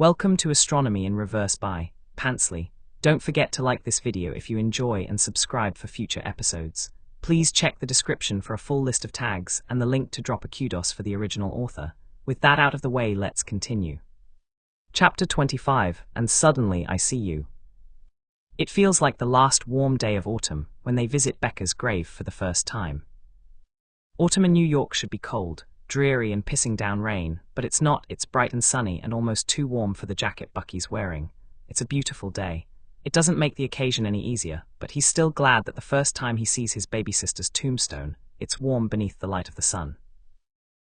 Welcome to Astronomy in Reverse by Pansley. Don't forget to like this video if you enjoy and subscribe for future episodes. Please check the description for a full list of tags and the link to drop a kudos for the original author. With that out of the way, let's continue. Chapter 25, And Suddenly I See You. It feels like the last warm day of autumn when they visit Becca's grave for the first time. Autumn in New York should be cold, dreary and pissing down rain, but it's not. It's bright and sunny and almost too warm for the jacket Bucky's wearing. It's a beautiful day. It doesn't make the occasion any easier, but he's still glad that the first time he sees his baby sister's tombstone, it's warm beneath the light of the sun.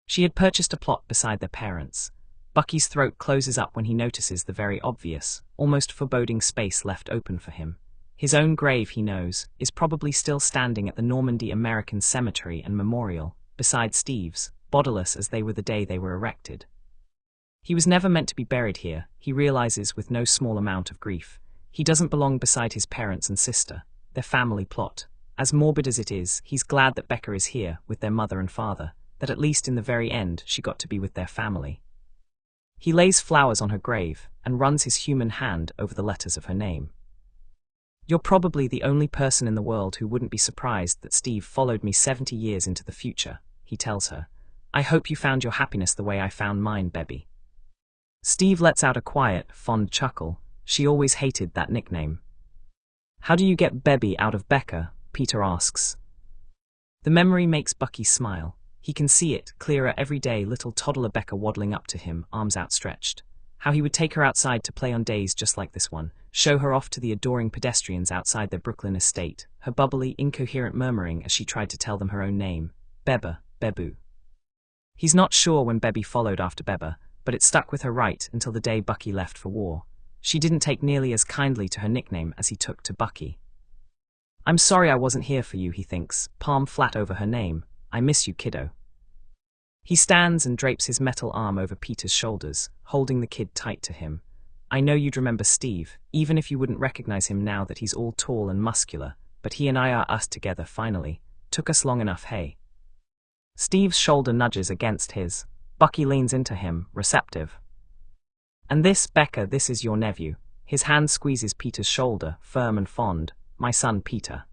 She had purchased a plot beside their parents'. Bucky's throat closes up when he notices the very obvious, almost foreboding space left open for him. His own grave, he knows, is probably still standing at the Normandy American Cemetery and Memorial, beside Steve's, bodiless as they were the day they were erected. He was never meant to be buried here, he realizes with no small amount of grief. He doesn't belong beside his parents and sister, their family plot. As morbid as it is, he's glad that Becca is here with their mother and father, that at least in the very end she got to be with their family. He lays flowers on her grave and runs his human hand over the letters of her name. You're probably the only person in the world who wouldn't be surprised that Steve followed me 70 years into the future, he tells her. I hope you found your happiness the way I found mine, Bebby. Steve lets out a quiet, fond chuckle. She always hated that nickname. How do you get Bebby out of Becca? Peter asks. The memory makes Bucky smile. He can see it, clearer every day, little toddler Becca waddling up to him, arms outstretched. How he would take her outside to play on days just like this one, show her off to the adoring pedestrians outside their Brooklyn estate, her bubbly, incoherent murmuring as she tried to tell them her own name. Beba, Bebu. He's not sure when Bebby followed after Beba, but it stuck with her right until the day Bucky left for war. She didn't take nearly as kindly to her nickname as he took to Bucky. I'm sorry I wasn't here for you, he thinks, palm flat over her name. I miss you, kiddo. He stands and drapes his metal arm over Peter's shoulders, holding the kid tight to him. I know you'd remember Steve, even if you wouldn't recognize him now that he's all tall and muscular, but he and I are us together finally. Took us long enough, hey? Steve's shoulder nudges against his. Bucky leans into him, receptive. And this, Becca, this is your nephew. His hand squeezes Peter's shoulder, firm and fond. My son, Peter.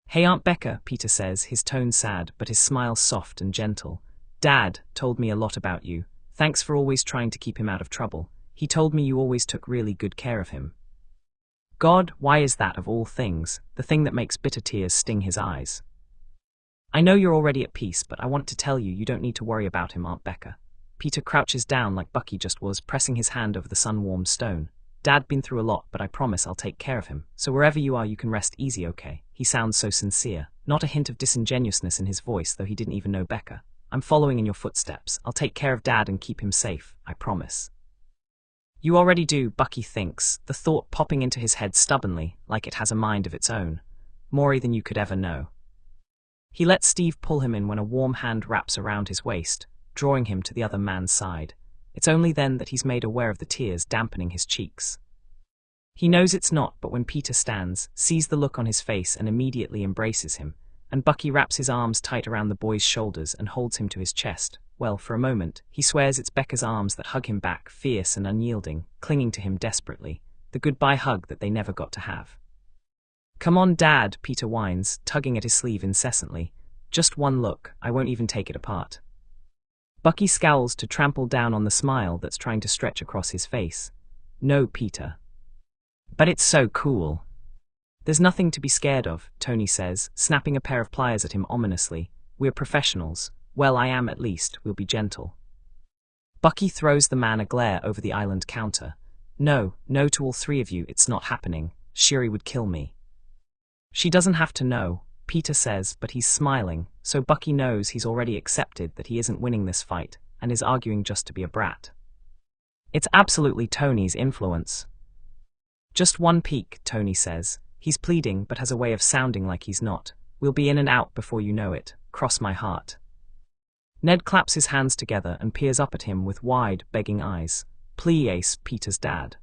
Hey, Aunt Becca, Peter says, his tone sad, but his smile soft and gentle. Dad told me a lot about you. Thanks for always trying to keep him out of trouble. He told me you always took really good care of him. God, why is that of all things, the thing that makes bitter tears sting his eyes? I know you're already at peace, but I want to tell you, you don't need to worry about him, Aunt Becca. Peter crouches down like Bucky just was, pressing his hand over the sun-warmed stone. Dad been through a lot, but I promise I'll take care of him. So wherever you are, you can rest easy, okay? He sounds so sincere, not a hint of disingenuousness in his voice, though he didn't even know Becca. I'm following in your footsteps. I'll take care of Dad and keep him safe, I promise. You already do, Bucky thinks, the thought popping into his head stubbornly, like it has a mind of its own. More than you could ever know. He lets Steve pull him in when a warm hand wraps around his waist, drawing him to the other man's side. It's only then that he's made aware of the tears dampening his cheeks. He knows it's not, but when Peter stands, sees the look on his face and immediately embraces him, and Bucky wraps his arms tight around the boy's shoulders and holds him to his chest. Well, for a moment, he swears it's Becca's arms that hug him back, fierce and unyielding, clinging to him desperately, the goodbye hug that they never got to have. Come on, Dad, Peter whines, tugging at his sleeve incessantly. Just one look, I won't even take it apart. Bucky scowls to trample down on the smile that's trying to stretch across his face. No, Peter. But it's so cool. There's nothing to be scared of, Tony says, snapping a pair of pliers at him ominously. We're professionals. Well, I am at least, we'll be gentle. Bucky throws the man a glare over the island counter. No, no to all three of you, it's not happening. Shiri would kill me. She doesn't have to know, Peter says, but he's smiling, so Bucky knows he's already accepted that he isn't winning this fight, and is arguing just to be a brat. It's absolutely Tony's influence. Just one peek, Tony says. He's pleading, but has a way of sounding like he's not. We'll be in and out before you know it, cross my heart. Ned claps his hands together and peers up at him with wide, begging eyes. Please, Peter's dad.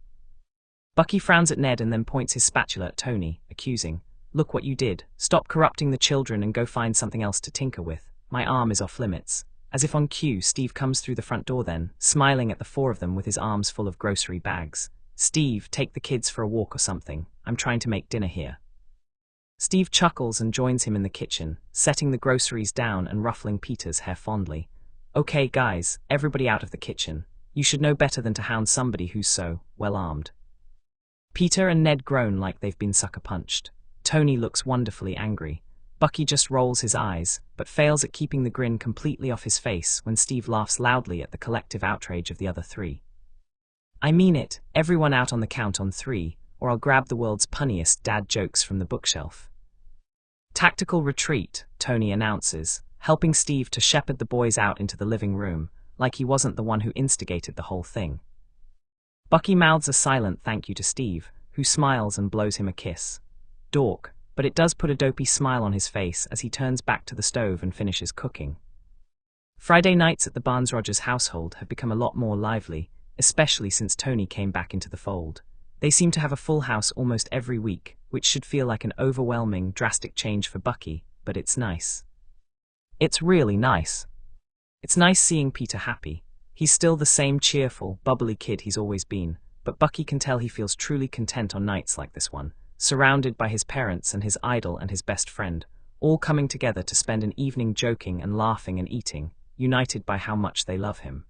Bucky frowns at Ned and then points his spatula at Tony, accusing. Look what you did. Stop corrupting the children and go find something else to tinker with. My arm is off limits. As if on cue, Steve comes through the front door then, smiling at the four of them with his arms full of grocery bags. "Steve, take the kids for a walk or something. I'm trying to make dinner here." Steve chuckles and joins him in the kitchen, setting the groceries down and ruffling Peter's hair fondly. "Okay, guys, everybody out of the kitchen. You should know better than to hound somebody who's so well armed." Peter and Ned groan like they've been sucker-punched. Tony looks wonderfully angry. Bucky just rolls his eyes, but fails at keeping the grin completely off his face when Steve laughs loudly at the collective outrage of the other three. "I mean it, everyone out on the count on 3, or I'll grab the world's punniest dad jokes from the bookshelf." "Tactical retreat," Tony announces, helping Steve to shepherd the boys out into the living room, like he wasn't the one who instigated the whole thing. Bucky mouths a silent thank you to Steve, who smiles and blows him a kiss. Dork, but it does put a dopey smile on his face as he turns back to the stove and finishes cooking. Friday nights at the Barnes-Rogers household have become a lot more lively, especially since Tony came back into the fold. They seem to have a full house almost every week, which should feel like an overwhelming, drastic change for Bucky, but it's nice. It's really nice. It's nice seeing Peter happy. He's still the same cheerful, bubbly kid he's always been, but Bucky can tell he feels truly content on nights like this one, surrounded by his parents and his idol and his best friend, all coming together to spend an evening joking and laughing and eating, united by how much they love him.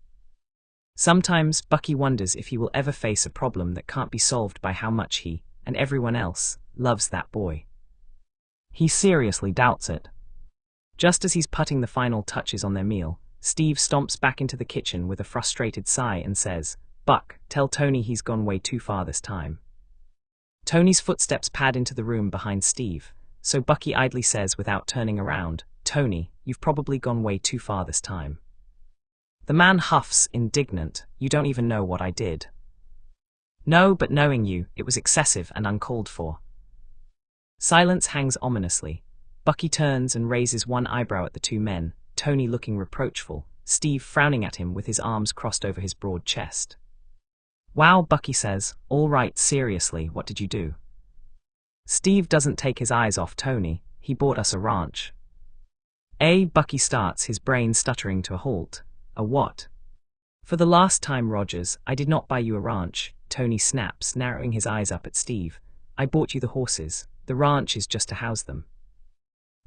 Sometimes Bucky wonders if he will ever face a problem that can't be solved by how much he, and everyone else, loves that boy. He seriously doubts it. Just as he's putting the final touches on their meal, Steve stomps back into the kitchen with a frustrated sigh and says, "Buck, tell Tony he's gone way too far this time." Tony's footsteps pad into the room behind Steve, so Bucky idly says without turning around, "Tony, you've probably gone way too far this time." The man huffs, indignant, "You don't even know what I did." "No, but knowing you, it was excessive and uncalled for." Silence hangs ominously. Bucky turns and raises one eyebrow at the two men, Tony looking reproachful, Steve frowning at him with his arms crossed over his broad chest. "Wow," Bucky says, "all right, seriously, what did you do?" Steve doesn't take his eyes off Tony. "He bought us a ranch." Bucky starts, his brain stuttering to a halt. "A what?" "For the last time, Rogers, I did not buy you a ranch," Tony snaps, narrowing his eyes up at Steve. "I bought you the horses. The ranch is just to house them."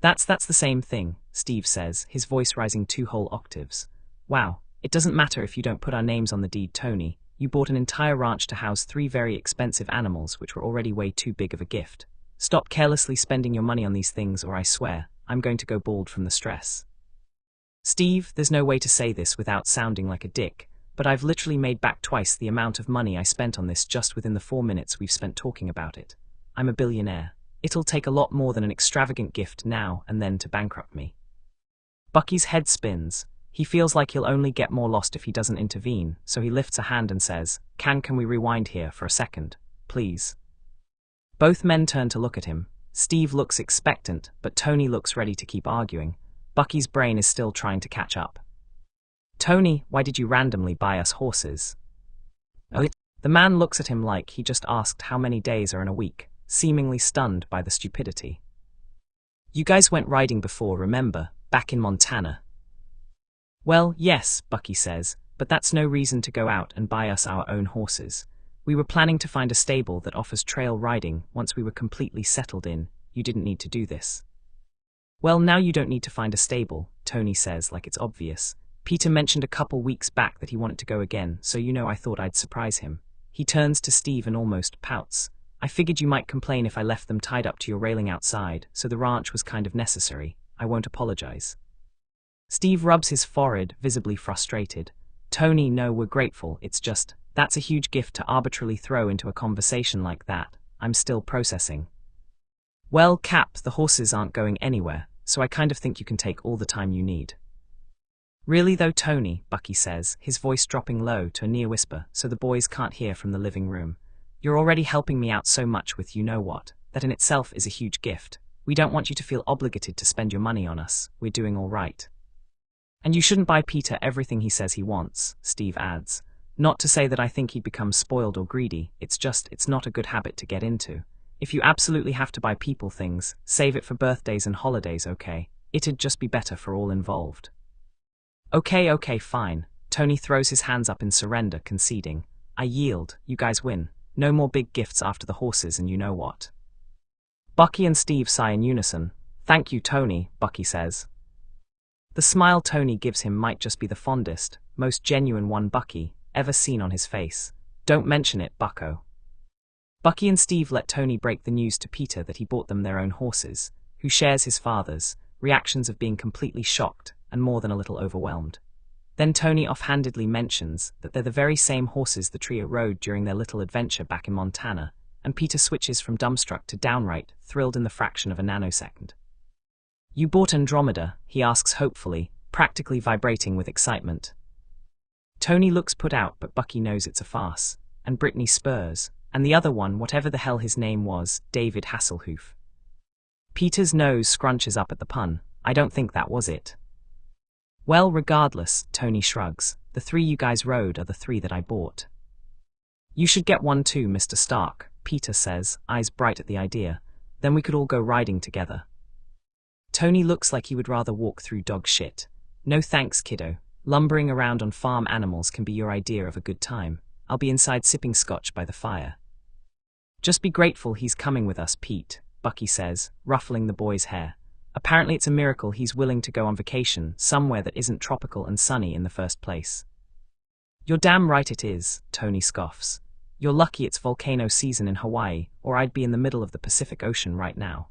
That's the same thing," Steve says, his voice rising 2 whole octaves. "Wow, it doesn't matter if you don't put our names on the deed, Tony. You bought an entire ranch to house 3 very expensive animals which were already way too big of a gift. Stop carelessly spending your money on these things or I swear, I'm going to go bald from the stress." "Steve, there's no way to say this without sounding like a dick, but I've literally made back twice the amount of money I spent on this just within the 4 minutes we've spent talking about it. I'm a billionaire. It'll take a lot more than an extravagant gift now and then to bankrupt me." Bucky's head spins. He feels like he'll only get more lost if he doesn't intervene, so he lifts a hand and says, Can we rewind here for a second, please?" Both men turn to look at him. Steve looks expectant, but Tony looks ready to keep arguing. Bucky's brain is still trying to catch up. "Tony, why did you randomly buy us horses?" The man looks at him like he just asked how many days are in a week, seemingly stunned by the stupidity. "You guys went riding before, remember, back in Montana?" "Well, yes," Bucky says, "but that's no reason to go out and buy us our own horses. We were planning to find a stable that offers trail riding once we were completely settled in. You didn't need to do this." "Well, now you don't need to find a stable," Tony says like it's obvious. "Peter mentioned a couple weeks back that he wanted to go again, so I thought I'd surprise him." He turns to Steve and almost pouts. "I figured you might complain if I left them tied up to your railing outside, so the ranch was kind of necessary. I won't apologize." Steve rubs his forehead, visibly frustrated. "Tony, no, we're grateful, it's just, that's a huge gift to arbitrarily throw into a conversation like that. I'm still processing." "Well, Cap, the horses aren't going anywhere, so I kind of think you can take all the time you need." "Really though, Tony," Bucky says, his voice dropping low to a near whisper so the boys can't hear from the living room. "You're already helping me out so much with you-know-what. That in itself is a huge gift. We don't want you to feel obligated to spend your money on us. We're doing all right." "And you shouldn't buy Peter everything he says he wants," Steve adds. "Not to say that I think he'd become spoiled or greedy, it's not a good habit to get into. If you absolutely have to buy people things, save it for birthdays and holidays, okay? It'd just be better for all involved." Okay, fine. Tony throws his hands up in surrender, conceding. I yield, you guys win. No more big gifts after the horses and you know what. Bucky and Steve sigh in unison. Thank you, Tony, Bucky says. The smile Tony gives him might just be the fondest, most genuine one Bucky ever seen on his face. Don't mention it, bucko. Bucky and Steve let Tony break the news to Peter that he bought them their own horses, who shares his father's, reactions of being completely shocked and more than a little overwhelmed. Then Tony offhandedly mentions that they're the very same horses the trio rode during their little adventure back in Montana, and Peter switches from dumbstruck to downright thrilled in the fraction of a nanosecond. You bought Andromeda? He asks hopefully, practically vibrating with excitement. Tony looks put out, but Bucky knows it's a farce, and Brittany spurs, and the other one, whatever the hell his name was, David Hasselhoof. Peter's nose scrunches up at the pun. I don't think that was it. Well, regardless, Tony shrugs. The 3 you guys rode are the 3 that I bought. You should get one too, Mr. Stark, Peter says, eyes bright at the idea. Then we could all go riding together. Tony looks like he would rather walk through dog shit. No thanks, kiddo. Lumbering around on farm animals can be your idea of a good time. I'll be inside sipping scotch by the fire. Just be grateful he's coming with us, Pete, Bucky says, ruffling the boy's hair. Apparently it's a miracle he's willing to go on vacation somewhere that isn't tropical and sunny in the first place. You're damn right it is, Tony scoffs. You're lucky it's volcano season in Hawaii, or I'd be in the middle of the Pacific Ocean right now.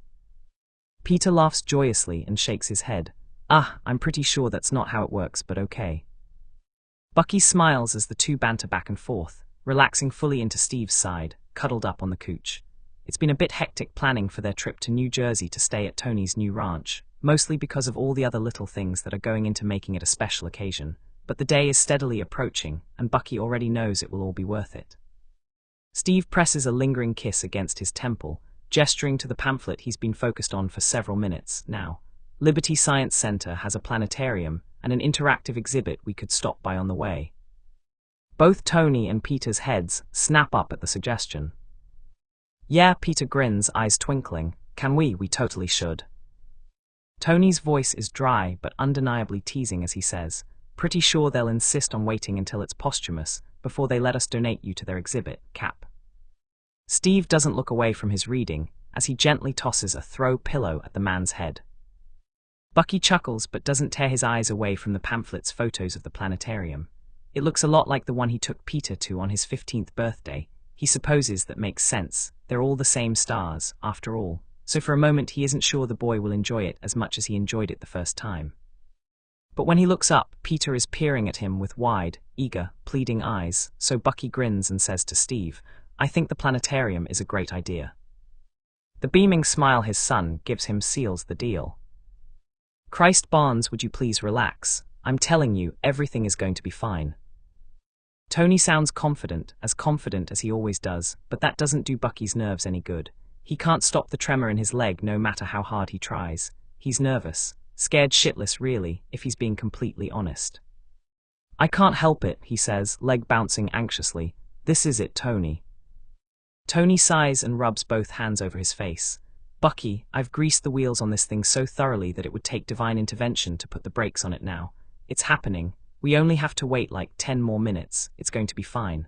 Peter laughs joyously and shakes his head. I'm pretty sure that's not how it works, but okay. Bucky smiles as the two banter back and forth, relaxing fully into Steve's side, cuddled up on the couch. It's been a bit hectic planning for their trip to New Jersey to stay at Tony's new ranch, mostly because of all the other little things that are going into making it a special occasion, but the day is steadily approaching, and Bucky already knows it will all be worth it. Steve presses a lingering kiss against his temple, gesturing to the pamphlet he's been focused on for several minutes now. Liberty Science Center has a planetarium and an interactive exhibit we could stop by on the way. Both Tony and Peter's heads snap up at the suggestion. Yeah, Peter grins, eyes twinkling. Can we? We totally should. Tony's voice is dry but undeniably teasing as he says, pretty sure they'll insist on waiting until it's posthumous before they let us donate you to their exhibit, Cap. Steve doesn't look away from his reading as he gently tosses a throw pillow at the man's head. Bucky chuckles but doesn't tear his eyes away from the pamphlet's photos of the planetarium. It looks a lot like the one he took Peter to on his 15th birthday. He supposes that makes sense. They're all the same stars, after all, so for a moment he isn't sure the boy will enjoy it as much as he enjoyed it the first time. But when he looks up, Peter is peering at him with wide, eager, pleading eyes, so Bucky grins and says to Steve, I think the planetarium is a great idea. The beaming smile his son gives him seals the deal. Christ Barnes, would you please relax? I'm telling you, everything is going to be fine. Tony sounds confident as he always does, but that doesn't do Bucky's nerves any good. He can't stop the tremor in his leg no matter how hard he tries. He's nervous, scared shitless really, if he's being completely honest. I can't help it, he says, leg bouncing anxiously. This is it, Tony. Tony sighs and rubs both hands over his face. Bucky, I've greased the wheels on this thing so thoroughly that it would take divine intervention to put the brakes on it now. It's happening. We only have to wait like 10 more minutes. It's going to be fine.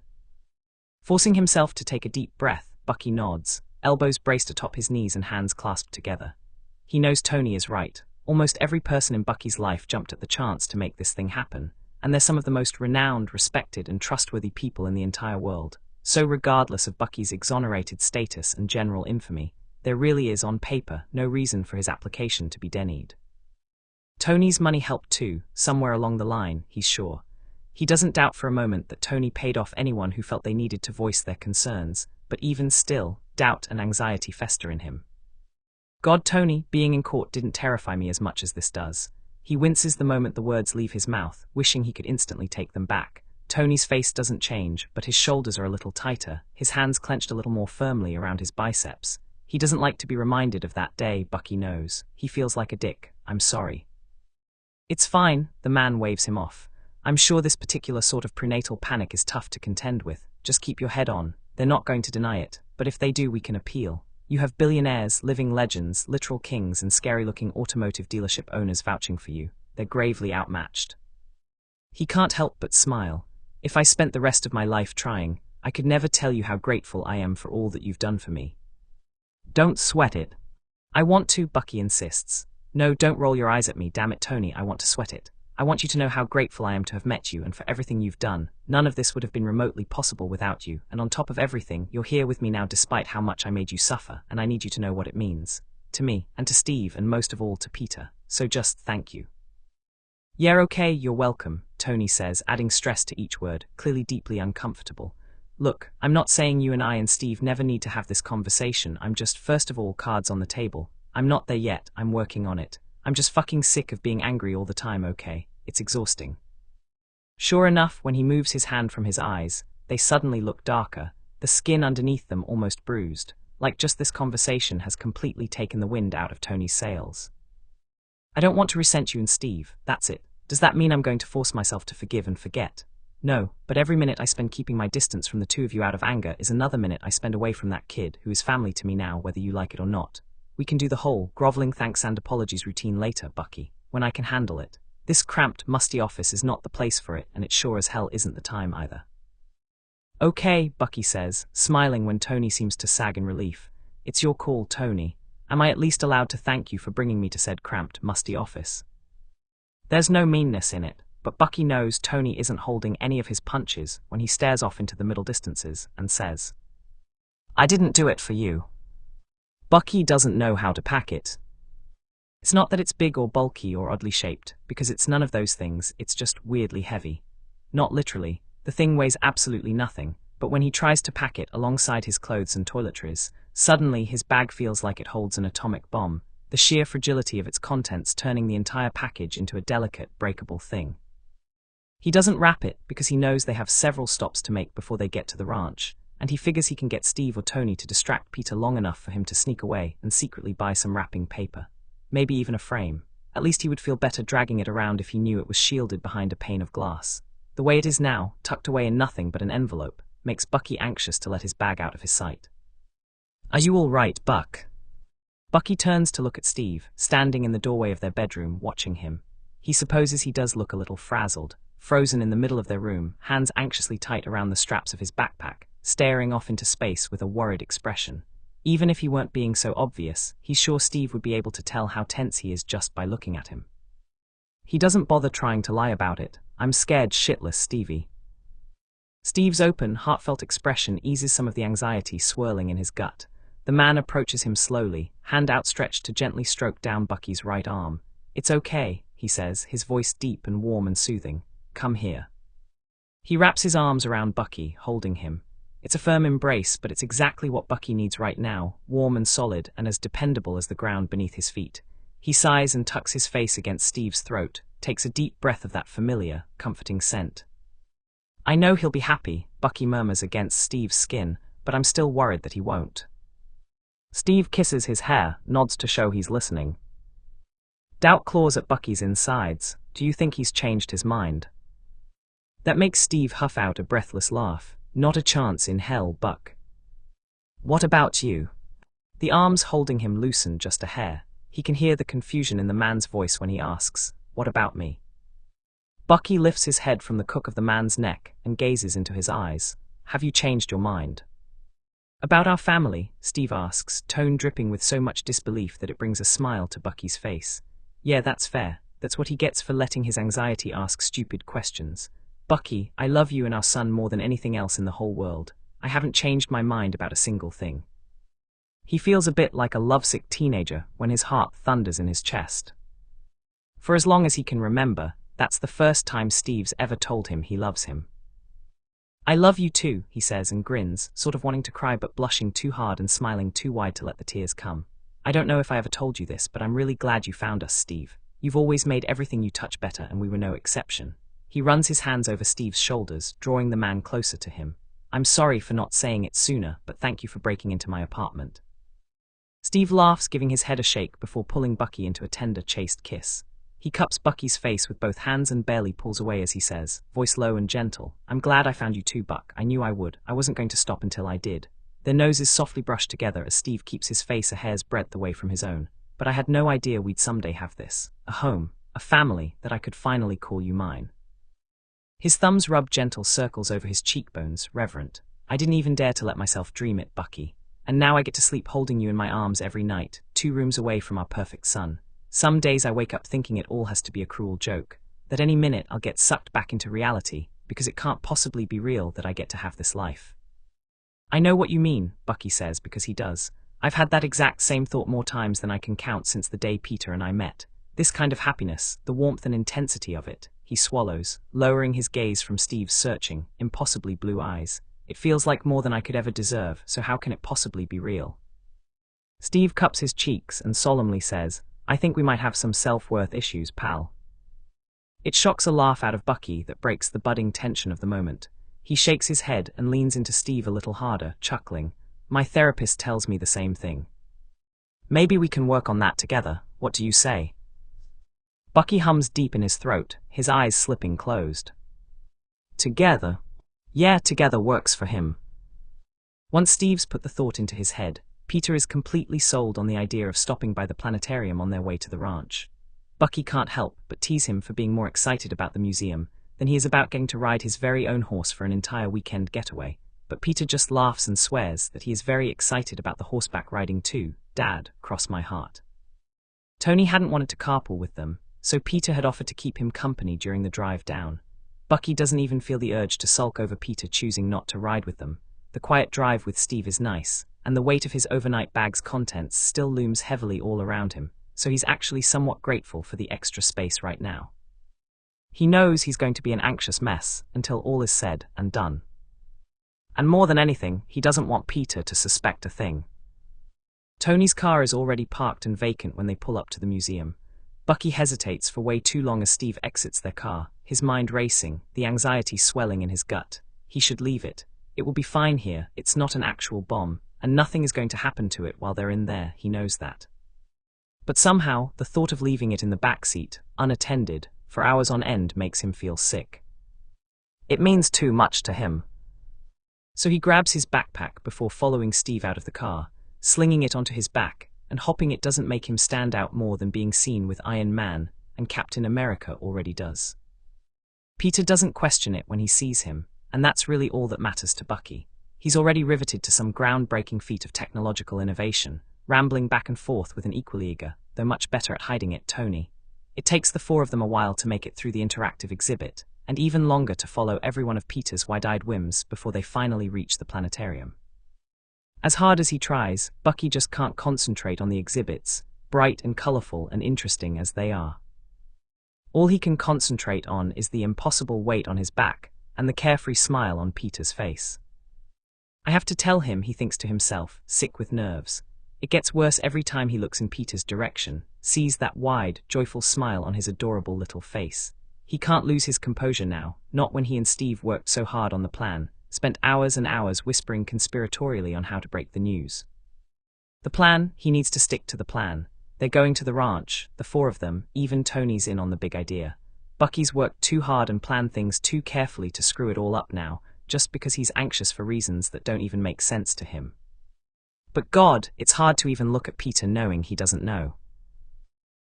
Forcing himself to take a deep breath, Bucky nods, elbows braced atop his knees and hands clasped together. He knows Tony is right. Almost every person in Bucky's life jumped at the chance to make this thing happen, and they're some of the most renowned, respected, and trustworthy people in the entire world. So regardless of Bucky's exonerated status and general infamy, there really is, on paper, no reason for his application to be denied. Tony's money helped too, somewhere along the line, he's sure. He doesn't doubt for a moment that Tony paid off anyone who felt they needed to voice their concerns, but even still, doubt and anxiety fester in him. God, Tony, being in court didn't terrify me as much as this does. He winces the moment the words leave his mouth, wishing he could instantly take them back. Tony's face doesn't change, but his shoulders are a little tighter, his hands clenched a little more firmly around his biceps. He doesn't like to be reminded of that day, Bucky knows. He feels like a dick. I'm sorry. It's fine, the man waves him off. I'm sure this particular sort of prenatal panic is tough to contend with. Just keep your head on. They're not going to deny it, but if they do, we can appeal. You have billionaires, living legends, literal kings, and scary-looking automotive dealership owners vouching for you. They're gravely outmatched. He can't help but smile. If I spent the rest of my life trying, I could never tell you how grateful I am for all that you've done for me. Don't sweat it. I want to, Bucky insists. No, don't roll your eyes at me, damn it, Tony, I want to sweat it. I want you to know how grateful I am to have met you and for everything you've done. None of this would have been remotely possible without you, and on top of everything, you're here with me now despite how much I made you suffer, and I need you to know what it means. To me, and to Steve, and most of all to Peter. So just thank you. Yeah, okay, you're welcome, Tony says, adding stress to each word, clearly deeply uncomfortable. Look, I'm not saying you and I and Steve never need to have this conversation, I'm just, first of all, cards on the table. I'm not there yet, I'm working on it. I'm just fucking sick of being angry all the time, okay? It's exhausting. Sure enough, when he moves his hand from his eyes, they suddenly look darker, the skin underneath them almost bruised, like just this conversation has completely taken the wind out of Tony's sails. I don't want to resent you and Steve, that's it. Does that mean I'm going to force myself to forgive and forget? No, but every minute I spend keeping my distance from the two of you out of anger is another minute I spend away from that kid who is family to me now, whether you like it or not. We can do the whole groveling thanks and apologies routine later, Bucky, when I can handle it. This cramped, musty office is not the place for it, and it sure as hell isn't the time either. Okay, Bucky says, smiling when Tony seems to sag in relief. It's your call, Tony. Am I at least allowed to thank you for bringing me to said cramped, musty office? There's no meanness in it, but Bucky knows Tony isn't holding any of his punches when he stares off into the middle distances and says, I didn't do it for you. Bucky doesn't know how to pack it. It's not that it's big or bulky or oddly shaped, because it's none of those things, it's just weirdly heavy. Not literally, the thing weighs absolutely nothing, but when he tries to pack it alongside his clothes and toiletries, suddenly his bag feels like it holds an atomic bomb, the sheer fragility of its contents turning the entire package into a delicate, breakable thing. He doesn't wrap it because he knows they have several stops to make before they get to the ranch, and he figures he can get Steve or Tony to distract Peter long enough for him to sneak away and secretly buy some wrapping paper. Maybe even a frame. At least he would feel better dragging it around if he knew it was shielded behind a pane of glass. The way it is now, tucked away in nothing but an envelope, makes Bucky anxious to let his bag out of his sight. Are you all right, Buck? Bucky turns to look at Steve, standing in the doorway of their bedroom, watching him. He supposes he does look a little frazzled, frozen in the middle of their room, hands anxiously tight around the straps of his backpack, staring off into space with a worried expression. Even if he weren't being so obvious, he's sure Steve would be able to tell how tense he is just by looking at him. He doesn't bother trying to lie about it. I'm scared shitless, Stevie. Steve's open, heartfelt expression eases some of the anxiety swirling in his gut. The man approaches him slowly, hand outstretched to gently stroke down Bucky's right arm. It's okay, he says, his voice deep and warm and soothing. Come here. He wraps his arms around Bucky, holding him. It's a firm embrace, but it's exactly what Bucky needs right now, warm and solid and as dependable as the ground beneath his feet. He sighs and tucks his face against Steve's throat, takes a deep breath of that familiar, comforting scent. I know he'll be happy, Bucky murmurs against Steve's skin, but I'm still worried that he won't. Steve kisses his hair, nods to show he's listening. Doubt claws at Bucky's insides. Do you think he's changed his mind? That makes Steve huff out a breathless laugh. Not a chance in hell, Buck. What about you? The arms holding him loosen just a hair. He can hear the confusion in the man's voice when he asks, what about me? Bucky lifts his head from the crook of the man's neck and gazes into his eyes. Have you changed your mind? About our family, Steve asks, tone dripping with so much disbelief that it brings a smile to Bucky's face. Yeah, that's fair. That's what he gets for letting his anxiety ask stupid questions. Bucky, I love you and our son more than anything else in the whole world. I haven't changed my mind about a single thing. He feels a bit like a lovesick teenager when his heart thunders in his chest. For as long as he can remember, that's the first time Steve's ever told him he loves him. I love you too, he says and grins, sort of wanting to cry but blushing too hard and smiling too wide to let the tears come. I don't know if I ever told you this, but I'm really glad you found us, Steve. You've always made everything you touch better, and we were no exception. He runs his hands over Steve's shoulders, drawing the man closer to him. I'm sorry for not saying it sooner, but thank you for breaking into my apartment. Steve laughs, giving his head a shake before pulling Bucky into a tender, chaste kiss. He cups Bucky's face with both hands and barely pulls away as he says, voice low and gentle, I'm glad I found you too, Buck. I knew I would. I wasn't going to stop until I did. Their noses softly brush together as Steve keeps his face a hair's breadth away from his own. But I had no idea we'd someday have this. A home, a family, that I could finally call you mine. His thumbs rub gentle circles over his cheekbones, reverent. I didn't even dare to let myself dream it, Bucky. And now I get to sleep holding you in my arms every night, 2 rooms away from our perfect sun. Some days I wake up thinking it all has to be a cruel joke, that any minute I'll get sucked back into reality, because it can't possibly be real that I get to have this life. I know what you mean, Bucky says, because he does. I've had that exact same thought more times than I can count since the day Peter and I met. This kind of happiness, the warmth and intensity of it. He swallows, lowering his gaze from Steve's searching, impossibly blue eyes. It feels like more than I could ever deserve, so how can it possibly be real? Steve cups his cheeks and solemnly says, I think we might have some self-worth issues, pal. It shocks a laugh out of Bucky that breaks the budding tension of the moment. He shakes his head and leans into Steve a little harder, chuckling. My therapist tells me the same thing. Maybe we can work on that together, what do you say? Bucky hums deep in his throat, his eyes slipping closed. Together? Yeah, together works for him. Once Steve's put the thought into his head, Peter is completely sold on the idea of stopping by the planetarium on their way to the ranch. Bucky can't help but tease him for being more excited about the museum than he is about getting to ride his very own horse for an entire weekend getaway, but Peter just laughs and swears that he is very excited about the horseback riding too. Dad, cross my heart. Tony hadn't wanted to carpool with them, so Peter had offered to keep him company during the drive down. Bucky doesn't even feel the urge to sulk over Peter choosing not to ride with them. The quiet drive with Steve is nice, and the weight of his overnight bag's contents still looms heavily all around him, so he's actually somewhat grateful for the extra space right now. He knows he's going to be an anxious mess until all is said and done. And more than anything, he doesn't want Peter to suspect a thing. Tony's car is already parked and vacant when they pull up to the museum. Bucky hesitates for way too long as Steve exits their car, his mind racing, the anxiety swelling in his gut. He should leave it. It will be fine here, it's not an actual bomb, and nothing is going to happen to it while they're in there, he knows that. But somehow, the thought of leaving it in the back seat, unattended, for hours on end makes him feel sick. It means too much to him. So he grabs his backpack before following Steve out of the car, slinging it onto his back, and hopping it doesn't make him stand out more than being seen with Iron Man, and Captain America already does. Peter doesn't question it when he sees him, and that's really all that matters to Bucky. He's already riveted to some groundbreaking feat of technological innovation, rambling back and forth with an equally eager, though much better at hiding it, Tony. It takes the 4 of them a while to make it through the interactive exhibit, and even longer to follow every one of Peter's wide-eyed whims before they finally reach the planetarium. As hard as he tries, Bucky just can't concentrate on the exhibits, bright and colorful and interesting as they are. All he can concentrate on is the impossible weight on his back and the carefree smile on Peter's face. I have to tell him, he thinks to himself, sick with nerves. It gets worse every time he looks in Peter's direction, sees that wide, joyful smile on his adorable little face. He can't lose his composure now, not when he and Steve worked so hard on the plan, spent hours and hours whispering conspiratorially on how to break the news. The plan, he needs to stick to the plan. They're going to the ranch, the 4 of them, even Tony's in on the big idea. Bucky's worked too hard and planned things too carefully to screw it all up now, just because he's anxious for reasons that don't even make sense to him. But God, it's hard to even look at Peter knowing he doesn't know.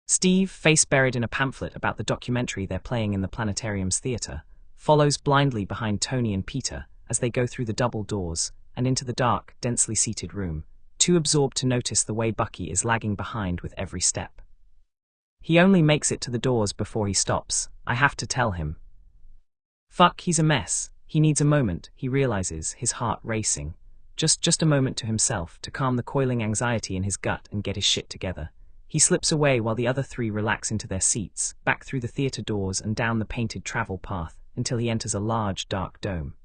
Steve, face buried in a pamphlet about the documentary they're playing in the planetarium's theater, follows blindly behind Tony and Peter as they go through the double doors and into the dark, densely seated room, too absorbed to notice the way Bucky is lagging behind with every step. He only makes it to the doors before he stops. I have to tell him. Fuck, he's a mess. He needs a moment, he realizes, his heart racing. Just a moment to himself, to calm the coiling anxiety in his gut and get his shit together. He slips away while the other 3 relax into their seats, back through the theater doors and down the painted travel path, until he enters a large, dark dome.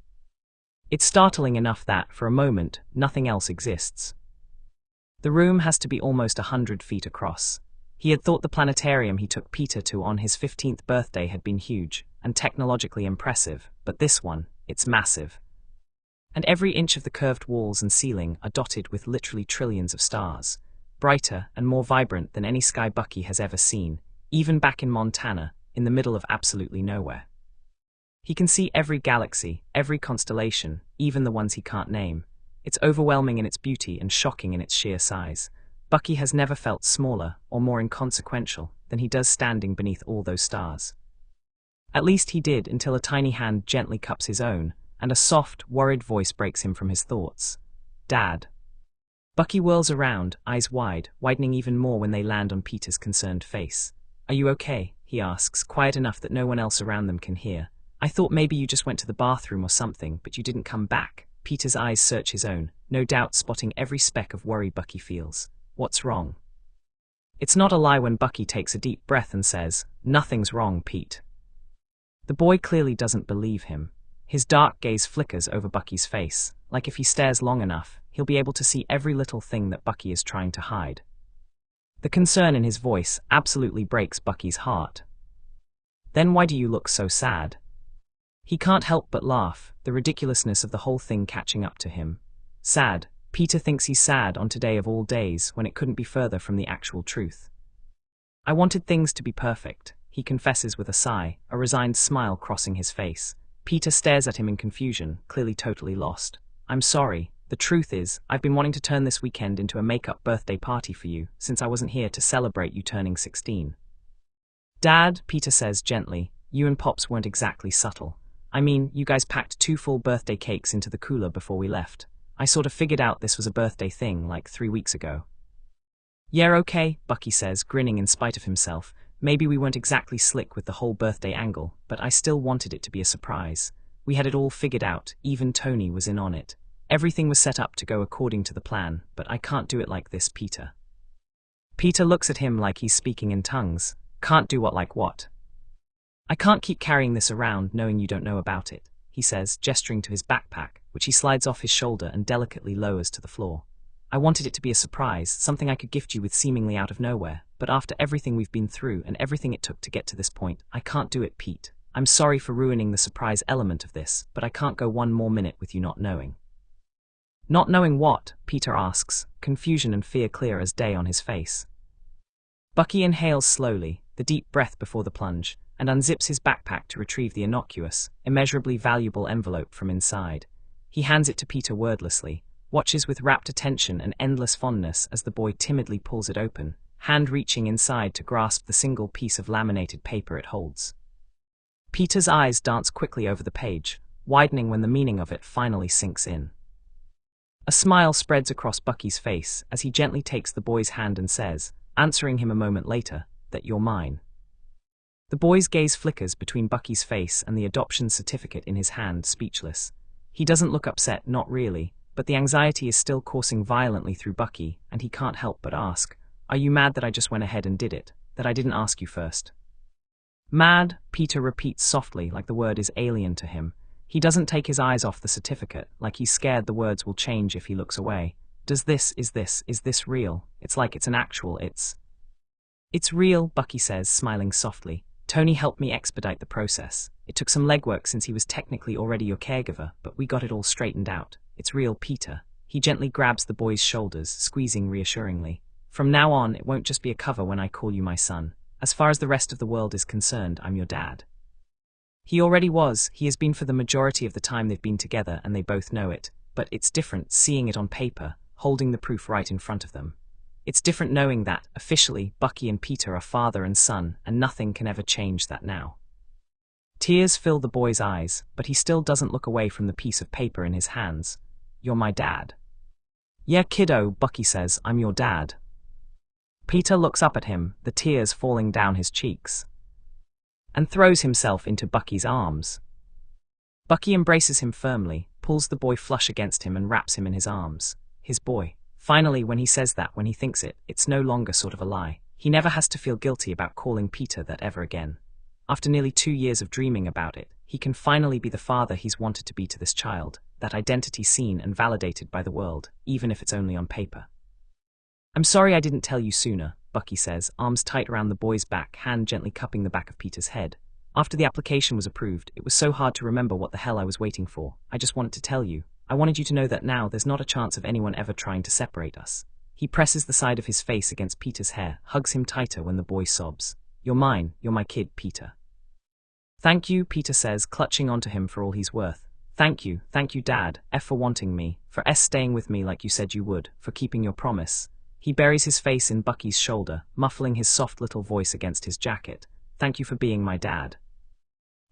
It's startling enough that, for a moment, nothing else exists. The room has to be almost 100 feet across. He had thought the planetarium he took Peter to on his 15th birthday had been huge, and technologically impressive, but this one, it's massive. And every inch of the curved walls and ceiling are dotted with literally trillions of stars, brighter and more vibrant than any sky Bucky has ever seen, even back in Montana, in the middle of absolutely nowhere. He can see every galaxy, every constellation, even the ones he can't name. It's overwhelming in its beauty and shocking in its sheer size. Bucky has never felt smaller or more inconsequential than he does standing beneath all those stars. At least he did, until a tiny hand gently cups his own, and a soft, worried voice breaks him from his thoughts. Dad. Bucky whirls around, eyes wide, widening even more when they land on Peter's concerned face. Are you okay? He asks, quiet enough that no one else around them can hear. I thought maybe you just went to the bathroom or something, but you didn't come back. Peter's eyes search his own, no doubt spotting every speck of worry Bucky feels. What's wrong? It's not a lie when Bucky takes a deep breath and says, Nothing's wrong, Pete. The boy clearly doesn't believe him. His dark gaze flickers over Bucky's face, like if he stares long enough, he'll be able to see every little thing that Bucky is trying to hide. The concern in his voice absolutely breaks Bucky's heart. Then why do you look so sad? He can't help but laugh, the ridiculousness of the whole thing catching up to him. Sad. Peter thinks he's sad on today of all days, when it couldn't be further from the actual truth. I wanted things to be perfect, he confesses with a sigh, a resigned smile crossing his face. Peter stares at him in confusion, clearly totally lost. I'm sorry. The truth is, I've been wanting to turn this weekend into a make-up birthday party for you, since I wasn't here to celebrate you turning 16. Dad, Peter says gently, you and Pops weren't exactly subtle. I mean, you guys packed 2 full birthday cakes into the cooler before we left. I sort of figured out this was a birthday thing, like 3 weeks ago. Yeah, okay, Bucky says, grinning in spite of himself. Maybe we weren't exactly slick with the whole birthday angle, but I still wanted it to be a surprise. We had it all figured out, even Tony was in on it. Everything was set up to go according to the plan, but I can't do it like this, Peter. Peter looks at him like he's speaking in tongues. Can't do what like what? I can't keep carrying this around knowing you don't know about it, he says, gesturing to his backpack, which he slides off his shoulder and delicately lowers to the floor. I wanted it to be a surprise, something I could gift you with seemingly out of nowhere, but after everything we've been through and everything it took to get to this point, I can't do it, Pete. I'm sorry for ruining the surprise element of this, but I can't go one more minute with you not knowing. Not knowing what? Peter asks, confusion and fear clear as day on his face. Bucky inhales slowly, the deep breath before the plunge, and unzips his backpack to retrieve the innocuous, immeasurably valuable envelope from inside. He hands it to Peter wordlessly, watches with rapt attention and endless fondness as the boy timidly pulls it open, hand reaching inside to grasp the single piece of laminated paper it holds. Peter's eyes dance quickly over the page, widening when the meaning of it finally sinks in. A smile spreads across Bucky's face as he gently takes the boy's hand and says, answering him a moment later, that you're mine. The boy's gaze flickers between Bucky's face and the adoption certificate in his hand, speechless. He doesn't look upset, not really, but the anxiety is still coursing violently through Bucky, and he can't help but ask, are you mad that I just went ahead and did it, that I didn't ask you first? Mad, Peter repeats softly, like the word is alien to him. He doesn't take his eyes off the certificate, like he's scared the words will change if he looks away. Is this real? It's like it's an actual, It's real, Bucky says, smiling softly. Tony helped me expedite the process. It took some legwork since he was technically already your caregiver, but we got it all straightened out. It's real, Peter. He gently grabs the boy's shoulders, squeezing reassuringly. From now on, it won't just be a cover when I call you my son. As far as the rest of the world is concerned, I'm your dad. He already was. He has been for the majority of the time they've been together, and they both know it. But it's different seeing it on paper, holding the proof right in front of them. It's different knowing that, officially, Bucky and Peter are father and son, and nothing can ever change that now. Tears fill the boy's eyes, but he still doesn't look away from the piece of paper in his hands. You're my dad. Yeah, kiddo, Bucky says, I'm your dad. Peter looks up at him, the tears falling down his cheeks, and throws himself into Bucky's arms. Bucky embraces him firmly, pulls the boy flush against him and wraps him in his arms. His boy. Finally, when he says that, when he thinks it, it's no longer sort of a lie. He never has to feel guilty about calling Peter that ever again. After nearly 2 years of dreaming about it, he can finally be the father he's wanted to be to this child, that identity seen and validated by the world, even if it's only on paper. I'm sorry I didn't tell you sooner, Bucky says, arms tight around the boy's back, hand gently cupping the back of Peter's head. After the application was approved, it was so hard to remember what the hell I was waiting for. I just wanted to tell you. I wanted you to know that now there's not a chance of anyone ever trying to separate us. He presses the side of his face against Peter's hair, hugs him tighter when the boy sobs. You're mine, you're my kid, Peter. Thank you, Peter says, clutching onto him for all he's worth. Thank you, Dad, for wanting me, for staying with me like you said you would, for keeping your promise. He buries his face in Bucky's shoulder, muffling his soft little voice against his jacket. Thank you for being my dad.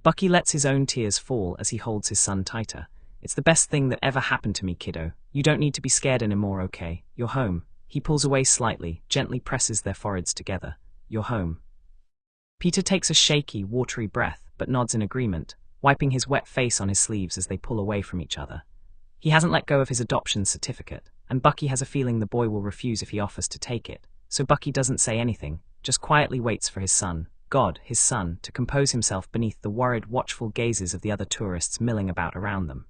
Bucky lets his own tears fall as he holds his son tighter. It's the best thing that ever happened to me, kiddo. You don't need to be scared anymore, okay? You're home. He pulls away slightly, gently presses their foreheads together. You're home. Peter takes a shaky, watery breath, but nods in agreement, wiping his wet face on his sleeves as they pull away from each other. He hasn't let go of his adoption certificate, and Bucky has a feeling the boy will refuse if he offers to take it, so Bucky doesn't say anything, just quietly waits for his son, God, his son, to compose himself beneath the worried, watchful gazes of the other tourists milling about around them.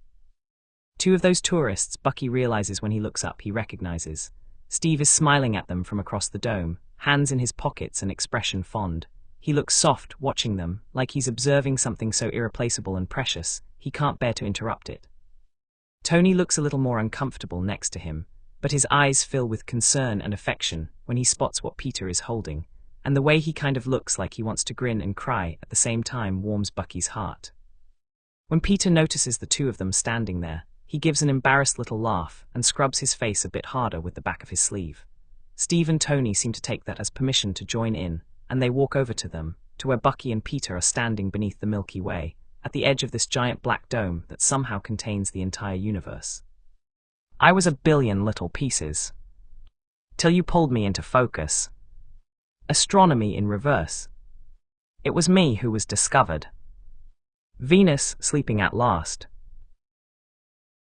Two of those tourists, Bucky realizes when he looks up, he recognizes. Steve is smiling at them from across the dome, hands in his pockets and expression fond. He looks soft, watching them, like he's observing something so irreplaceable and precious, he can't bear to interrupt it. Tony looks a little more uncomfortable next to him, but his eyes fill with concern and affection when he spots what Peter is holding, and the way he kind of looks like he wants to grin and cry at the same time warms Bucky's heart. When Peter notices the two of them standing there, he gives an embarrassed little laugh and scrubs his face a bit harder with the back of his sleeve. Steve and Tony seem to take that as permission to join in, and they walk over to them, to where Bucky and Peter are standing beneath the Milky Way, at the edge of this giant black dome that somehow contains the entire universe. I was a billion little pieces. Till you pulled me into focus. Astronomy in reverse. It was me who was discovered. Venus sleeping at last.